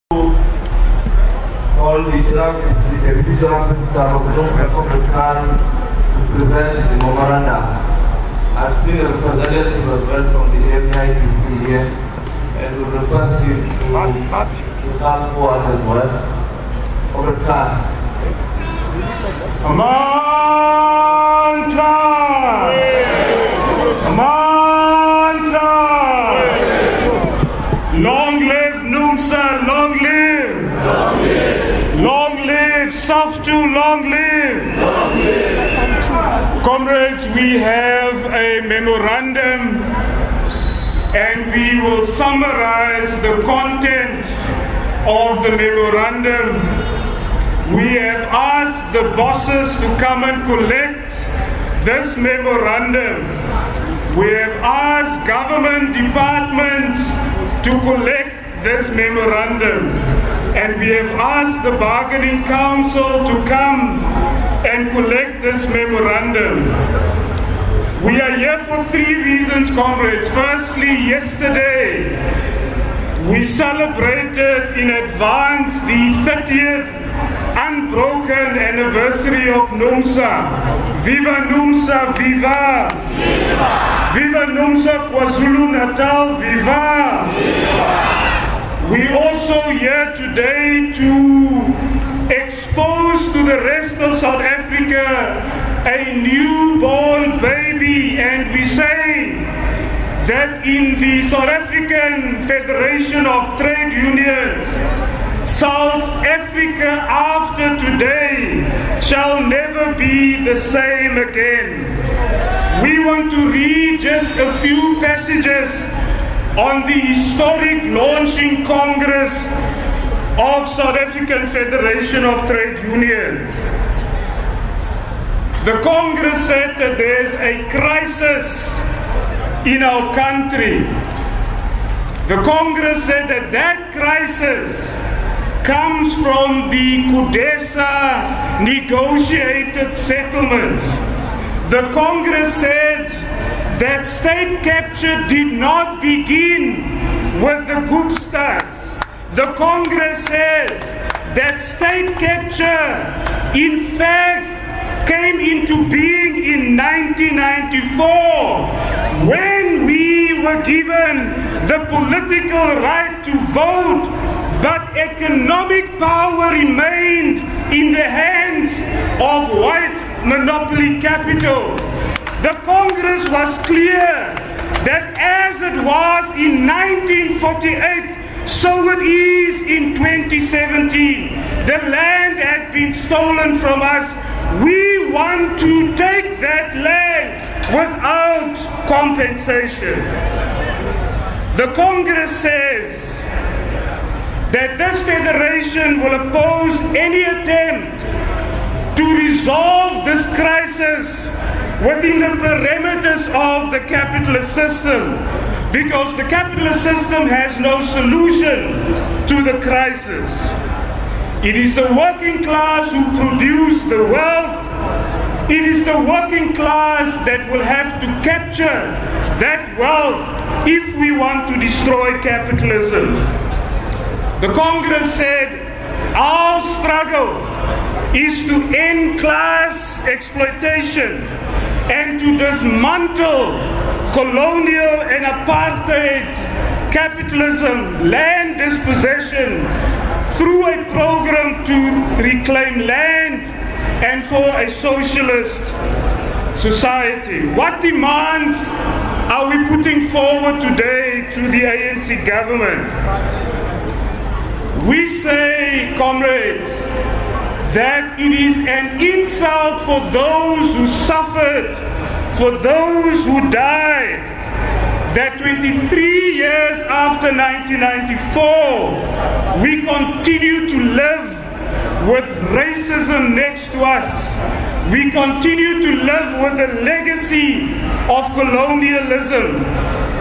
Call the Executive Khan to present the memorandum. I've seen a representative as well from the MIPC here, and we request him to come forward as well. Over Khan. Mantra! Mantra! Long live NUMSA, long live! Long live! Long live SAFTU, long live! Long live! Comrades, we have a memorandum and we will summarize the content of the memorandum. We have asked the bosses to come and collect this memorandum. We have asked government departments to collect this memorandum. And we have asked the bargaining council to come and collect this memorandum. We are here for three reasons, comrades. Firstly, yesterday we celebrated in advance the 30th unbroken anniversary of NUMSA. Viva NUMSA, viva! Viva! Viva NUMSA KwaZulu Natal, viva! Viva! We also here today to expose to the rest of South Africa a newborn baby, and we say that in the South African Federation of Trade Unions, South Africa after today shall never be the same again. We want to read just a few passages on the historic launching Congress of South African Federation of Trade Unions. The Congress said that there's a crisis in our country. The Congress said that that crisis comes from the CODESA negotiated settlement. The Congress said that state capture did not begin with the Guptas. The Congress says that state capture in fact came into being in 1994 when we were given the political right to vote, but economic power remained in the hands of white monopoly capital. The Congress was clear that as it was in 1948, so it is in 2017. The land had been stolen from us. We want to take that land without compensation. The Congress says that this federation will oppose any attempt to resolve this crisis within the parameters of the capitalist system, because the capitalist system has no solution to the crisis. It is the working class who produce the wealth. It is the working class that will have to capture that wealth if we want to destroy capitalism. The Congress said our struggle is to end class exploitation and to dismantle colonial and apartheid capitalism, land dispossession, through a program to reclaim land and for a socialist society. What demands are we putting forward today to the ANC government? We say, comrades, that it is an insult for those who suffered, for those who died, that 23 years after 1994, we continue to live with racism next to us. We continue to live with the legacy of colonialism,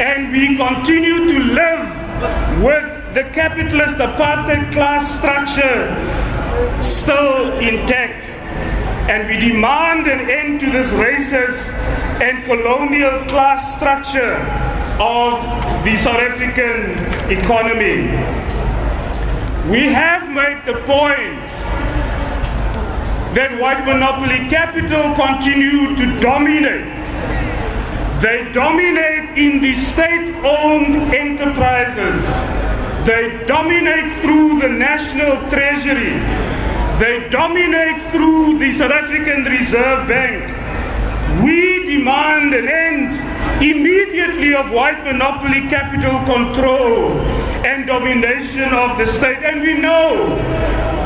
and we continue to live with the capitalist apartheid class structure still intact. And we demand an end to this racist and colonial class structure of the South African economy. We have made the point that white monopoly capital continue to dominate. They dominate in the state-owned enterprises. They dominate through the National Treasury. They dominate through the South African Reserve Bank. We demand an end immediately of white monopoly capital control and domination of the state. And we know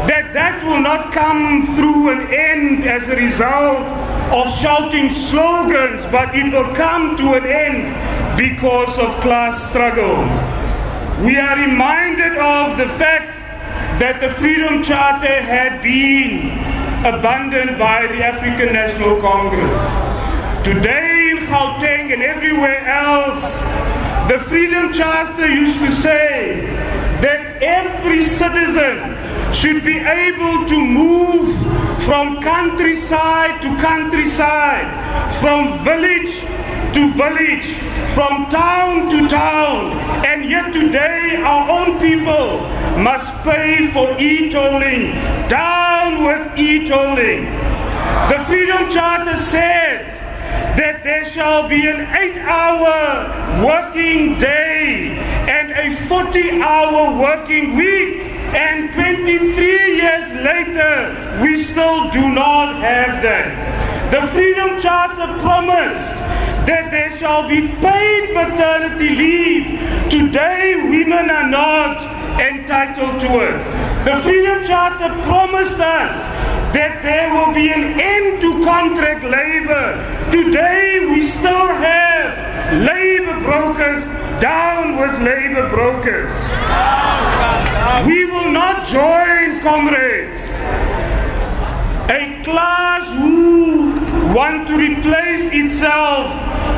that that will not come through an end as a result of shouting slogans, but it will come to an end because of class struggle. We are reminded of the fact that the Freedom Charter had been abandoned by the African National Congress. Today in Gauteng and everywhere else, the Freedom Charter used to say that every citizen should be able to move from countryside to countryside, from village to village, from town to town, and yet today our own people must pay for e-tolling. Down with e-tolling. The Freedom Charter said that there shall be an 8-hour working day and a 40-hour working week, and 23 years later we still do not have that. The Freedom Charter promised that there shall be paid maternity leave. Today women are not entitled to it. The Freedom Charter promised us that there will be an end to contract labor. Today we still have labor brokers. Down with labor brokers. We will not join, comrades, a class who want to replace itself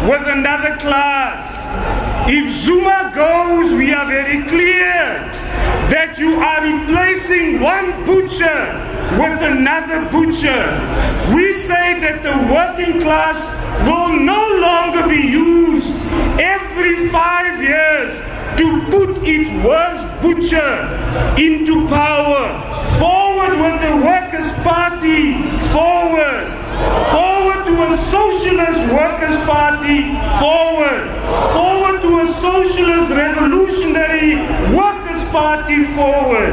with another class. If Zuma goes, we are very clear that you are replacing one butcher with another butcher. We say that the working class will no longer be used every 5 years to put its worst butcher into power. Forward with the Workers' Party, forward. Forward to a socialist Workers' Party, forward. Forward to a socialist revolutionary Workers' Party, forward.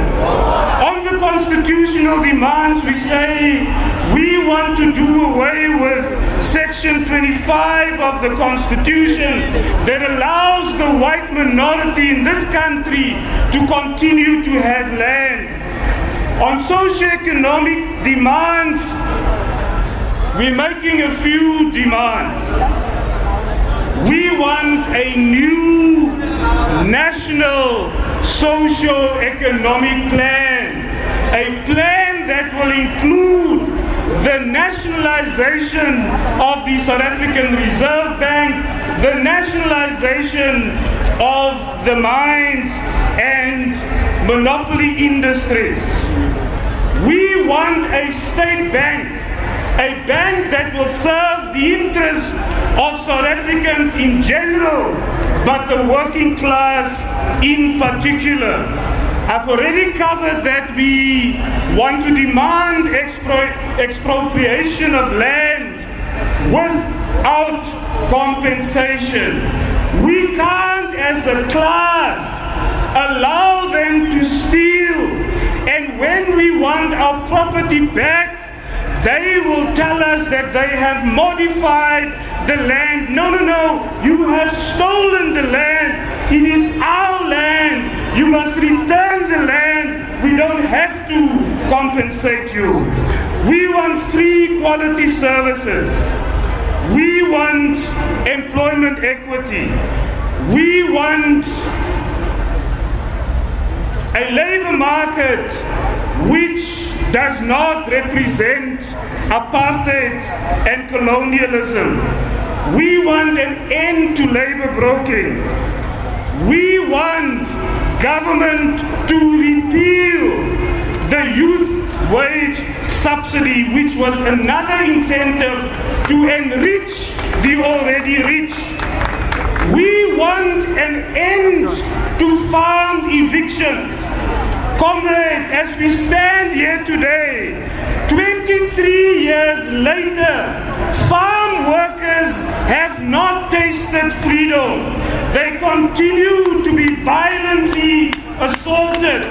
On the constitutional demands, we say we want to do away with Section 25 of the Constitution that allows the white minority in this country to continue to have land. On socioeconomic demands, we're making a few demands. We want a new national socio-economic plan, a plan that will include the nationalization of the South African Reserve Bank, the nationalization of the mines and monopoly industries. We want a state bank, a bank that will serve the interests of South Africans in general, but the working class in particular. I've already covered that we want to demand expropriation of land without compensation. We can't, as a class, allow them to steal, and when we want our property back, they will tell us that they have modified the land. No, no, no, you have stolen the land. It is our land. You must return the land. We don't have to compensate you. We want free quality services. We want employment equity. We want a labor market which does not represent apartheid and colonialism. We want an end to labor broking. We want government to repeal the youth wage subsidy, which was another incentive to enrich the already rich. We want an end to farm evictions. Comrades, as we stand here today, 23 years later, farm workers have not tasted freedom. They continue to be violently assaulted.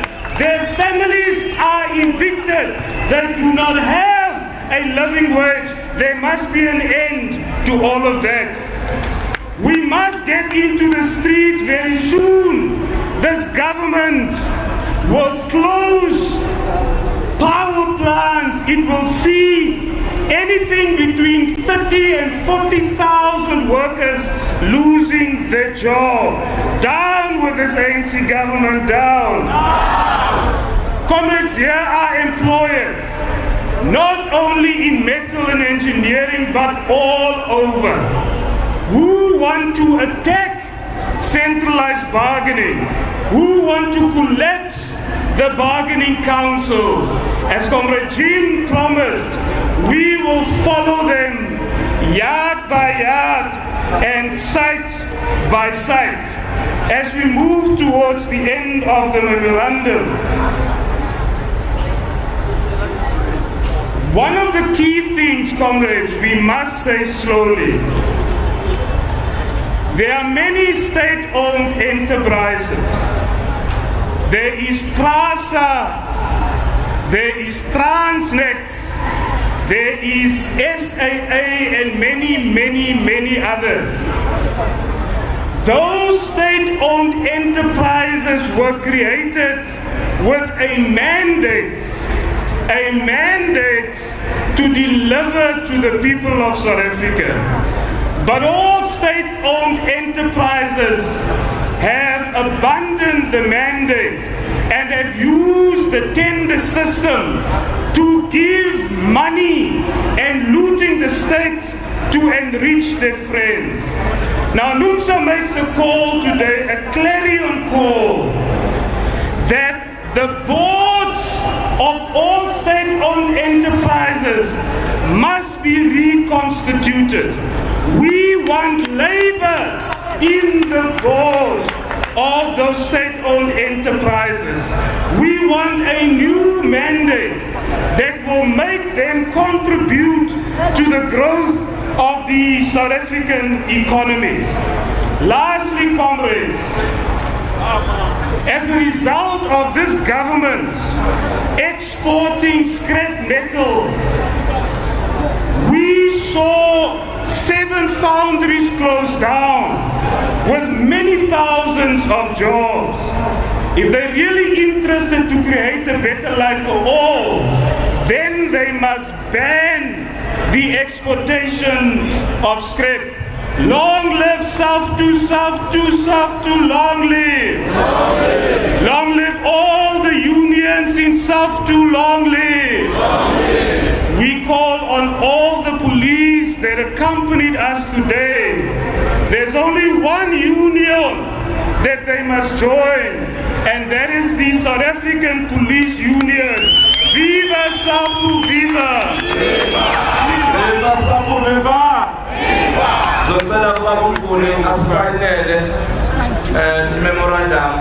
Their families are evicted. They do not have a living wage. There must be an end to all of that. We must get into the streets very soon. This government will close power plants. It will see anything between 30 and 40,000 workers losing their job. Down with this ANC government, down. Comrades, here are employers, not only in metal and engineering, but all over, who want to attack centralized bargaining, who want to collapse the bargaining councils. As Comrade Jim promised, we will follow them yard by yard and site by site as we move towards the end of the memorandum. One of the key things, comrades, we must say slowly. There are many state-owned enterprises. There is PRASA, there is Transnet, there is SAA, and many others. Those state-owned enterprises were created with a mandate to deliver to the people of South Africa. But all state-owned enterprises have abandoned the mandate and have used the tender system to give money and looting the state to enrich their friends. Now NUMSA makes a call today, a clarion call, that the boards of all state-owned enterprises must be reconstituted. We want labor in the board of those state-owned enterprises. We want a new mandate that will make them contribute to the growth of the South African economies. Lastly, comrades, as a result of this government exporting scrap metal, we saw 7 foundries close down with many thousands of jobs. If they're really interested to create a better life for all, then they must ban the exportation of scrap. Long live SAFTU, SAFTU, SAFTU, long live. Long live. Long live all the unions in SAFTU, long live. Long live. We call on all the police that accompanied us today. There's only one union that they must join, and that is the South African Police Union. Viva SAFTU, viva! Viva! Viva SAFTU, viva! Zocela Babukuri assignated memorandum.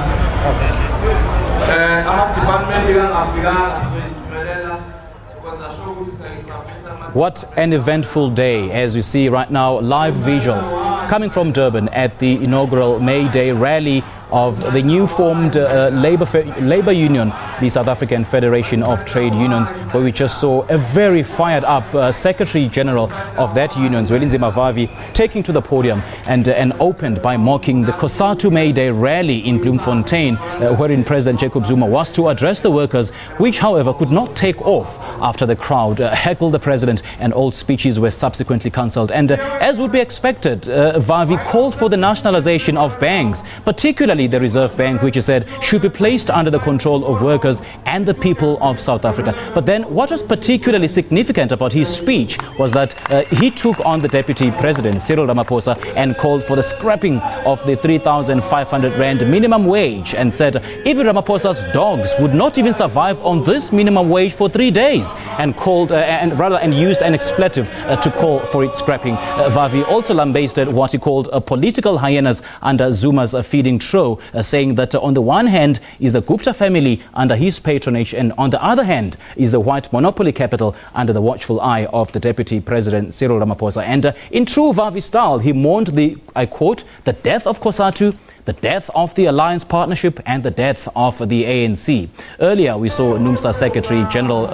What an eventful day, as we see right now, live visuals coming from Durban at the inaugural May Day rally of the new formed labor union, the South African Federation of Trade Unions, where we just saw a very fired up Secretary General of that union, Zwelinzima Vavi, taking to the podium and opened by mocking the COSATU May Day rally in Bloemfontein, wherein President Jacob Zuma was to address the workers, which however could not take off after the crowd heckled the president and all speeches were subsequently cancelled. And as would be expected, Vavi called for the nationalization of banks, particularly the Reserve Bank, which he said should be placed under the control of workers and the people of South Africa. But then what was particularly significant about his speech was that he took on the Deputy President, Cyril Ramaphosa, and called for the scrapping of the 3,500 Rand minimum wage and said even Ramaphosa's dogs would not even survive on this minimum wage for 3 days, and called and used an expletive to call for its scrapping. Vavi also lambasted what he called political hyenas under Zuma's feeding trough, saying that on the one hand is the Gupta family under under his patronage, and on the other hand is the white monopoly capital under the watchful eye of the Deputy President Cyril Ramaphosa. And in true Vavi style, he mourned the, I quote, the death of COSATU, the death of the Alliance Partnership and the death of the ANC. Earlier, we saw NUMSA Secretary General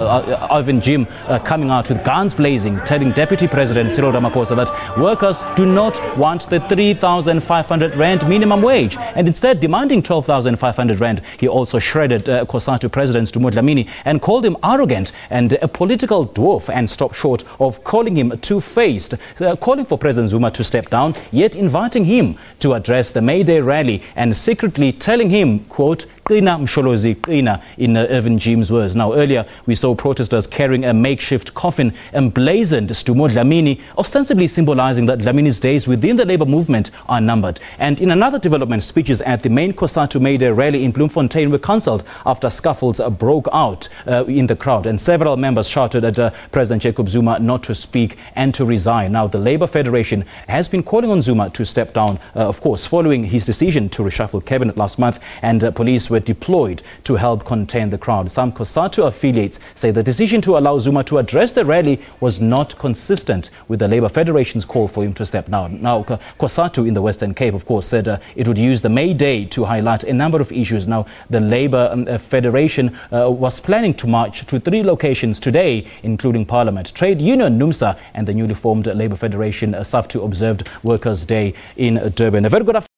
Ivan Jim coming out with guns blazing, telling Deputy President Cyril Ramaphosa that workers do not want the 3,500 Rand minimum wage and instead demanding 12,500 Rand. He also shredded COSATU President Stumo Dlamini and called him arrogant and a political dwarf, and stopped short of calling him two-faced, calling for President Zuma to step down, yet inviting him to address the May Day rally and secretly telling him, quote, Qina Msholozi Qina, in Irvin Jim's words. Now, earlier we saw protesters carrying a makeshift coffin emblazoned Stumo Dlamini, ostensibly symbolizing that Dlamini's days within the labour movement are numbered. And in another development, speeches at the main COSATU May Day rally in Bloemfontein were cancelled after scuffles broke out in the crowd, and several members shouted at President Jacob Zuma not to speak and to resign. Now, the Labour Federation has been calling on Zuma to step down, of course, following his decision to reshuffle cabinet last month, and police were deployed to help contain the crowd. Some COSATU affiliates say the decision to allow Zuma to address the rally was not consistent with the Labour Federation's call for him to step down. Now, COSATU in the Western Cape, of course, said it would use the May Day to highlight a number of issues. Now, the Labour Federation was planning to march to 3 locations today, including Parliament. Trade Union NUMSA and the newly formed Labour Federation SAFTU observed Workers' Day in Durban. A very good afternoon.